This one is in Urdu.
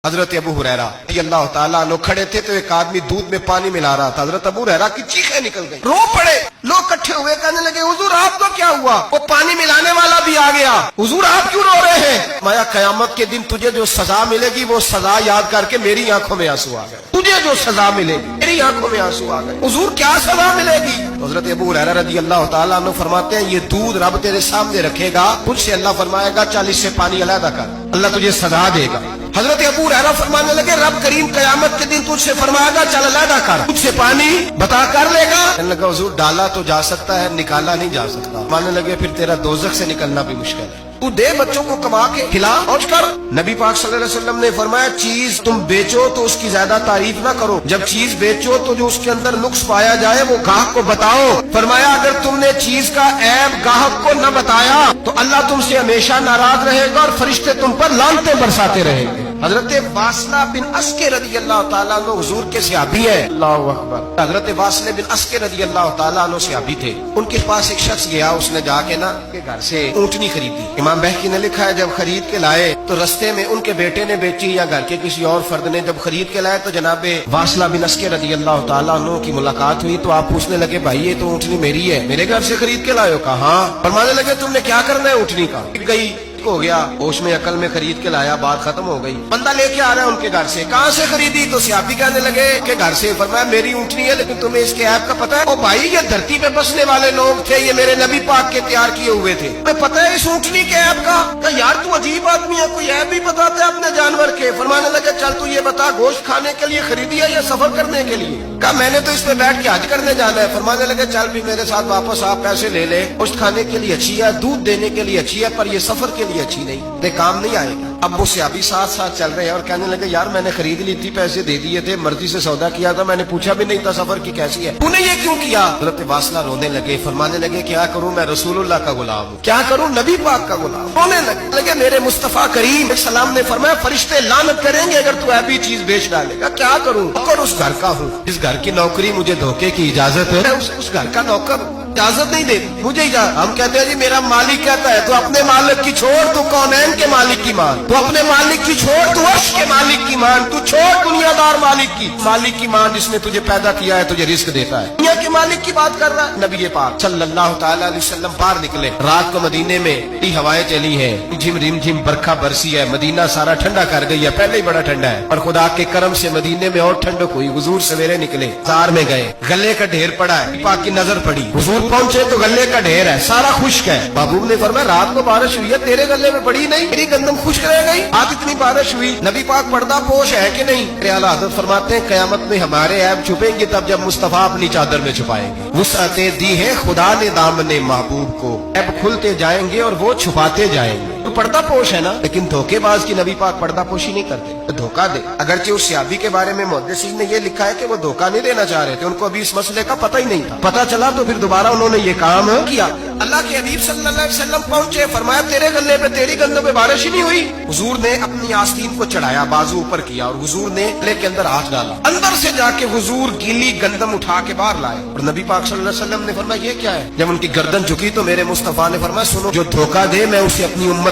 حضرت ابو ہریرہ رضی اللہ تعالیٰ عنہ کھڑے تھے تو ایک آدمی دودھ میں پانی ملا رہا تھا. حضرت ابو ہریرہ کی چیخیں نکل گئی, رو پڑے. لوگ کٹھے ہوئے کہنے لگے حضور آپ کو کیا ہوا؟ وہ پانی ملانے والا بھی آ گیا. حضور آپ کیوں رو رہے ہیں؟ مایا قیامت کے دن تجھے جو سزا ملے گی وہ سزا یاد کر کے میری آنکھوں میں آنسو آ گئے. تجھے جو سزا ملے گی میری آنکھوں میں آنسو آ گئے. حضور کیا سزا ملے گی؟ حضرت ابو ہریرہ رضی اللہ تعالیٰ عنہ فرماتے ہیں یہ دودھ رب تیرے سامنے رکھے گا, تجھ سے اللہ فرمائے گا چل اس سے پانی علیحدہ کر, اللہ تجھے سزا دے گا. حضرت ابو ہریرہ فرمانے لگے رب کریم قیامت کے دن تجھ سے فرمائے گا چل علیحدہ کر, تجھ سے پانی بتا کر لے گا. کہنے لگا حضور ڈالا تو جا سکتا ہے, نکالا نہیں جا سکتا. ماننے لگے پھر تیرا دوزخ سے نکلنا بھی مشکل ہے, تو دے بچوں کو کما کے کھلا پہنچ کر. نبی پاک صلی اللہ علیہ وسلم نے فرمایا چیز تم بیچو تو اس کی زیادہ تعریف نہ کرو, جب چیز بیچو تو جو اس کے اندر نقص پایا جائے وہ گاہک کو بتاؤ. فرمایا اگر تم نے چیز کا عیب گاہک کو نہ بتایا تو اللہ تم سے ہمیشہ ناراض رہے گا اور فرشتے تم پر لعنتیں برساتے رہیں گے. حضرت واصلہ بن اسکے رضی اللہ تعالیٰ عنہ حضور کے صحابی ہیں. اللہ اکبر. حضرت واصلہ بن اسکے رضی اللہ تعالیٰ عنہ صحابی تھے. ان کے پاس ایک شخص گیا, اس نے جا کے نا کے گھر سے اونٹنی خریدی. امام بہقی نے لکھا ہے جب خرید کے لائے تو رستے میں ان کے بیٹے نے بیچی یا گھر کے کسی اور فرد نے جب خرید کے لائے تو جناب واصلہ بن اسکے رضی اللہ تعالیٰ عنہ کی ملاقات ہوئی تو آپ پوچھنے لگے بھائی یہ تو اونٹنی میری ہے, میرے گھر سے خرید کے لائے ہو؟ کہا ہاں. فرمانے لگے تم نے کیا کرنا ہے اونٹنی کا؟ گئی ہو گیا ہوش میں عقل میں خرید کے لایا, بات ختم ہو گئی. بندہ لے کے آ رہا ہے ان کے گھر سے, کہاں سے خریدی؟ تو صحابی کہنے لگے کہ گھر سے. فرمایا میری اونٹنی ہے لیکن تمہیں اس کے عیب کا پتہ ہے؟ او بھائی یہ دھرتی پہ بسنے والے لوگ تھے, یہ میرے نبی پاک کے تیار کیے ہوئے تھے, تمہیں پتہ ہے اس اونٹنی کے عیب کا؟ کہ یار تو عجیب آدمی ہے, کوئی عیب بھی بتاتا ہے اپنے جانور کے. فرمانے لگے چل تو یہ بتا گوشت کھانے کے لیے خریدی ہے یا سفر کرنے کے لیے؟ کہا میں نے تو اس پہ بیٹھ کے حج کرنے جانا ہے. فرمانے لگے چل بھی میرے ساتھ واپس آپ پیسے لے لے, گوشت کھانے کے لیے اچھی ہے, دودھ دینے کے لیے اچھی ہے, پر یہ سفر کے لیے اچھی نہیں, کام نہیں آئے گا. اب وہ صحابی ساتھ ساتھ چل رہے ہیں اور کہنے لگے یار میں نے خرید لی تھی, پیسے دے دیے تھے, مرضی سے سودا کیا تھا, میں نے پوچھا بھی نہیں تھا سفر کی کیسی ہے, تو نے یہ کیوں کیا؟ حضرت واصلہ رونے لگے. فرمانے لگے کیا کروں, میں رسول اللہ کا غلام ہوں, کیا کروں, نبی پاک کا غلام. رونے لگے میرے مصطفیٰ کریم السلام نے فرمایا فرشتے لعنت کریں گے اگر تو ایبی چیز بیچ ڈالے گا. کیا کروں؟ نوکر اس گھر کا ہوں, اس گھر کی نوکری مجھے دھوکے کی اجازت ہے, اس گھر کا نوکر اجازت نہیں دے مجھے اجازت. ہم کہتے ہیں جی میرا مالک کہتا ہے, تو اپنے مالک کی چھوڑ, تو کونین کے مالک کی مان, تو اپنے مالک کی چھوڑ, تو عرش کے مالک کی مان, تو چھوڑ دنیا دار مالک کی مان جس نے تجھے پیدا کیا ہے, تجھے رزق دیتا ہے. دنیا کے مالک کی بات کر رہا ہے. نبی پاک صلی اللہ تعالی علیہ وسلم باہر نکلے, رات کو مدینے میں ہوائیں چلی ہیں, جھم رم جھم برکھا برسی ہے, مدینہ سارا ٹھنڈا کر گئی ہے, پہلے ہی بڑا ٹھنڈا ہے, اور خدا کے کرم سے مدینے میں اور ٹھنڈک ہوئی. حضور سویرے نکلے, بازار میں گئے, غلے کا ڈھیر پڑا ہے, پاک کی نظر پڑی, حضور پہنچے تو غلے کا ڈھیر ہے, سارا خشک ہے. محبوب نے فرمایا رات کو بارش ہوئی ہے, تیرے غلے میں پڑی نہیں, میری گندم خشک رہ گئی, آج اتنی بارش ہوئی. نبی پاک پردہ پوش ہے کہ نہیں؟ اعلی حضرت فرماتے ہیں قیامت میں ہمارے عیب چھپیں گے تب جب مصطفیٰ اپنی چادر میں چھپائیں گے. وسعتیں دی ہے خدا نے دامن محبوب کو, عیب کھلتے جائیں گے اور وہ چھپاتے جائیں گے. تو پردہ پوش ہے نا, لیکن دھوکے باز کی نبی پاک پردہ پوشی نہیں کرتے, دھوکہ دے. اگرچہ اس صحابی کے بارے میں محدثین نے یہ لکھا ہے کہ وہ دھوکہ نہیں دینا چاہ رہے تھے, ان کو ابھی اس مسئلے کا پتہ ہی نہیں تھا. پتہ چلا تو پھر دوبارہ انہوں نے یہ کام کیا. اللہ کے حبیب صلی اللہ علیہ وسلم پہنچے, فرمایا تیرے غلے پہ تیری گندم پہ بارش ہی نہیں ہوئی. حضور نے اپنی آستین کو چڑھایا, بازو اوپر کیا, اور حضور نے غلے کے اندر ہاتھ ڈالا, اندر سے جا کے حضور گیلی گندم اٹھا کے باہر لائے, اور نبی پاک صلی اللہ علیہ وسلم نے فرمایا یہ کیا ہے؟ جب ان کی گردن جھکی تو میرے مصطفیٰ نے فرمایا سنو, جو دھوکہ دے میں اسے اپنی امت